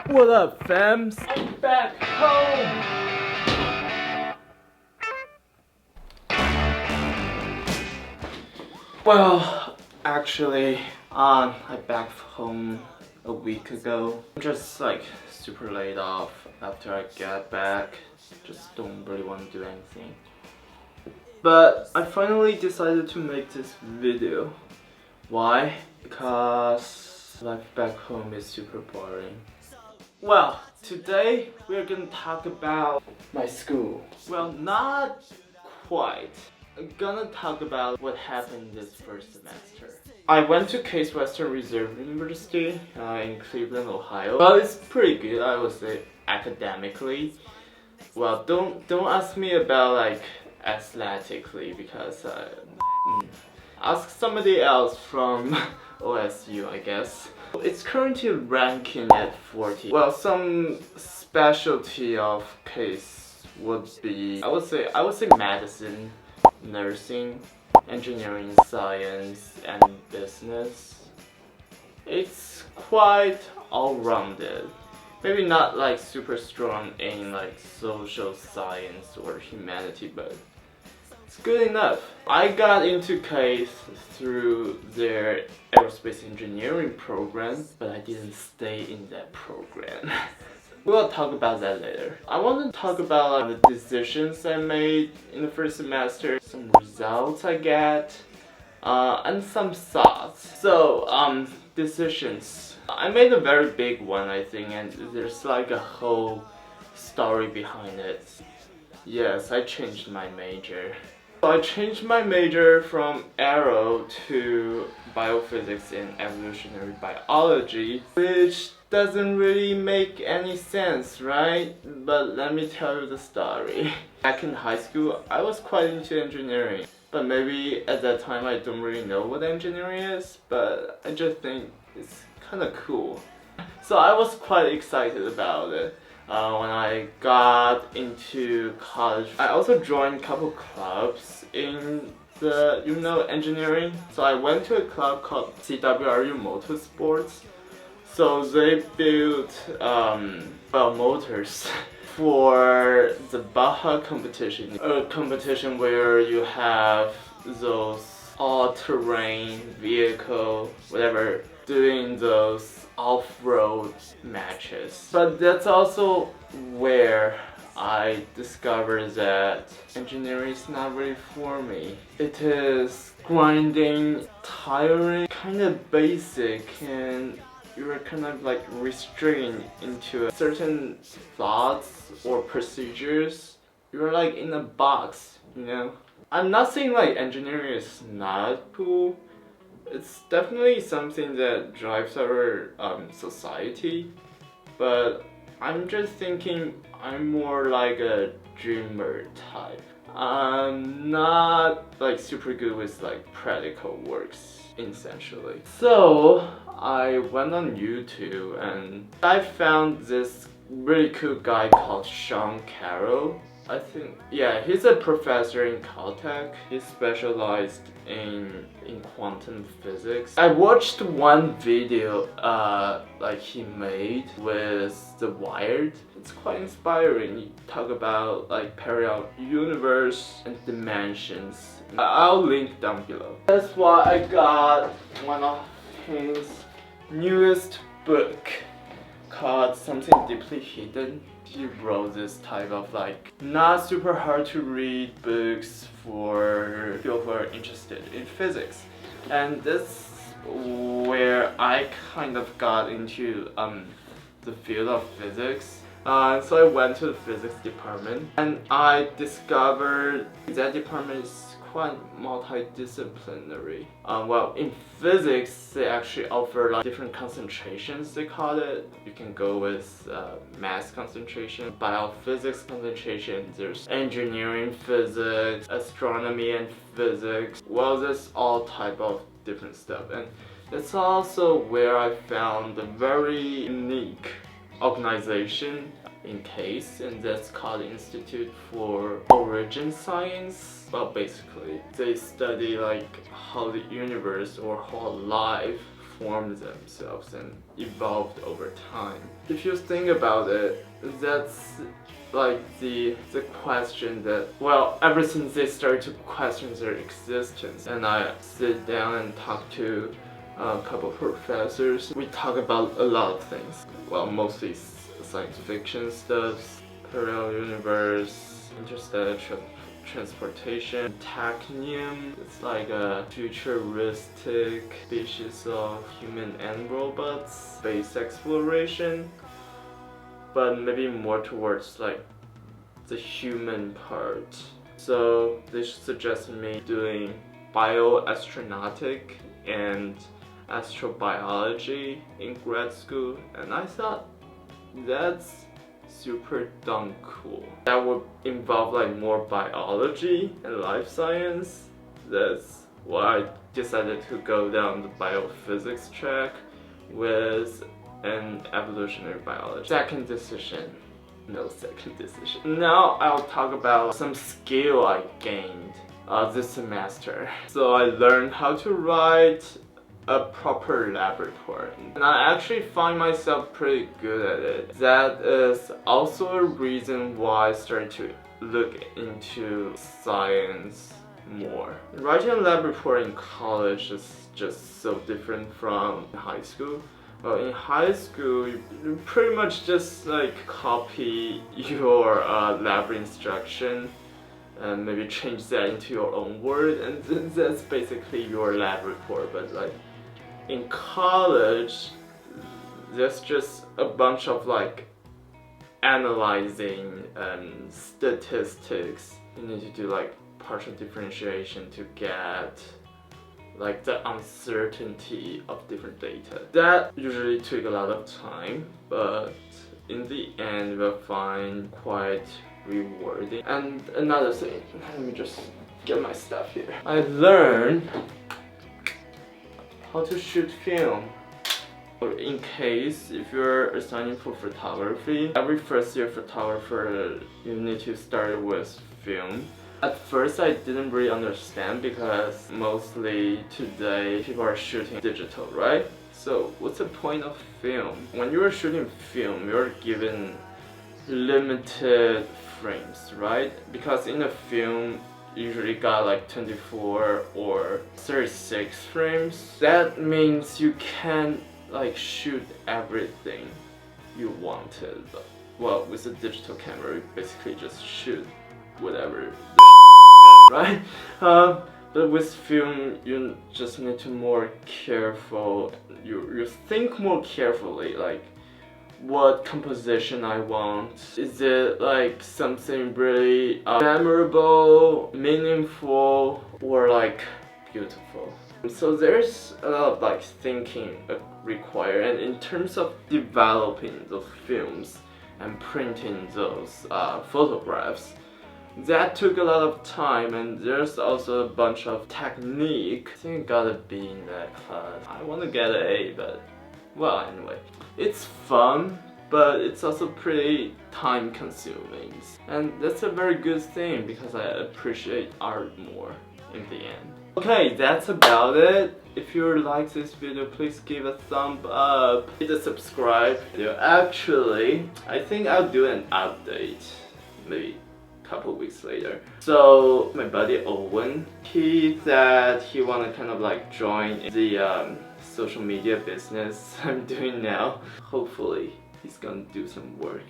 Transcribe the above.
What up, fams? I'm back home! Well, actually, I'm back home a week ago. I'm just like super laid off after I get back. Just don't really want to do anything. But I finally decided to make this video. Why? Because life back home is super boring. Well, today we're gonna talk about my school. Well, not quite. I'm gonna talk about what happened this first semester. I went to Case Western Reserve University in Cleveland, Ohio. Well, it's pretty good, I would say, academically. Well, don't ask me about like athletically because ask somebody else from OSU, I guess. It's currently ranking at 40. Well, some specialty of Case would be I would say medicine, nursing, engineering, science, and business. It's quite all-rounded. Maybe not like super strong in like social science or humanity, but it's good enough. I got into Case through their aerospace engineering program, but I didn't stay in that program. We'll talk about that later. I want to talk about the decisions I made in the first semester, some results I get, and some thoughts. So, decisions. I made a very big one, I think, and there's like a whole story behind it. Yes, I changed my major. So I changed my major from aero to biophysics and evolutionary biology, which doesn't really make any sense, right? But let me tell you the story. Back in high school, I was quite into engineering, but maybe at that time I don't really know what engineering is, but I just think it's kind of cool. So I was quite excited about it. When I got into college, I also joined a couple clubs in the engineering. So I went to a club called CWRU Motorsports. So they built motors for the Baja competition, a competition where you have those all-terrain vehicle, whatever, doing those off-road matches. But that's also where I discovered that engineering is not really for me. It is grinding, tiring, kind of basic, and you're kind of like restrained into certain thoughts or procedures. You're like in a box, you know? I'm not saying like engineering is not cool. It's definitely something that drives our society, but I'm just thinking I'm more like a dreamer type. I'm not like super good with like practical works, essentially. So I went on YouTube and I found this really cool guy called Sean Carroll. I think, yeah, he's a professor in Caltech. He specialized in quantum physics. I watched one video like he made with The Wired. It's quite inspiring. You talk about like parallel universe and dimensions. I'll link down below. That's why I got one of his newest book called Something Deeply Hidden. He wrote this type of like not super hard to read books for people who are interested in physics, and this where I kind of got into the field of physics. So I went to the physics department and I discovered that department is quite multidisciplinary. Well, in physics, they actually offer like different concentrations, they call it. You can go with mass concentration, biophysics concentration, there's engineering physics, astronomy and physics. Well, there's all type of different stuff, and that's also where I found a very unique organization in Case, and that's called the Institute for Origin Science. Well, basically, they study like how the universe or how life transformed themselves and evolved over time. If you think about it, that's like the question that, well, ever since they started to question their existence, and I sit down and talk to a couple professors, we talk about a lot of things. Well, mostly science fiction stuff, parallel universe, interstellar transportation, technium. It's like a futuristic species of human and robots, space exploration, but maybe more towards like the human part. So they suggested me doing bioastronautic and astrobiology in grad school, and I thought that's super dumb cool. That would involve like more biology and life science. That's why I decided to go down the biophysics track with an evolutionary biology. Second decision. No second decision. Now I'll talk about some skill I gained this semester. So I learned how to write a proper lab report, and I actually find myself pretty good at it. That is also a reason why I started to look into science more. Writing a lab report in college is just so different from high school. Well, in high school, you pretty much just like copy your lab instruction and maybe change that into your own word, and that's basically your lab report. But like in college, there's just a bunch of like analyzing statistics. You need to do like partial differentiation to get like the uncertainty of different data. That usually took a lot of time, but in the end we'll find quite rewarding. And another thing, let me just get my stuff here. I learned how to shoot film. Or in case if you're assigning for photography, every first year photographer you need to start with film. At first I didn't really understand because mostly today people are shooting digital, right? So what's the point of film? When you're shooting film, you're given limited frames, right? Because in a film usually got like 24 or 36 frames. That means you can't like shoot everything you wanted. Well, with a digital camera you basically just shoot whatever right? But with film you just need to more careful. You think more carefully, like what composition I want. Is it like something really memorable, meaningful, or like beautiful? So there's a lot of like thinking required, and in terms of developing those films and printing those photographs, that took a lot of time, and there's also a bunch of technique. I think I got a B in that class. I want to get an A, but well, anyway. It's fun, but it's also pretty time consuming. And that's a very good thing because I appreciate art more in the end. Okay, that's about it. If you like this video, please give a thumb up. Hit the subscribe video. Actually, I think I'll do an update maybe couple weeks later. So my buddy Owen, he said he wanna kind of like join the social media business I'm doing now. Hopefully he's gonna do some work.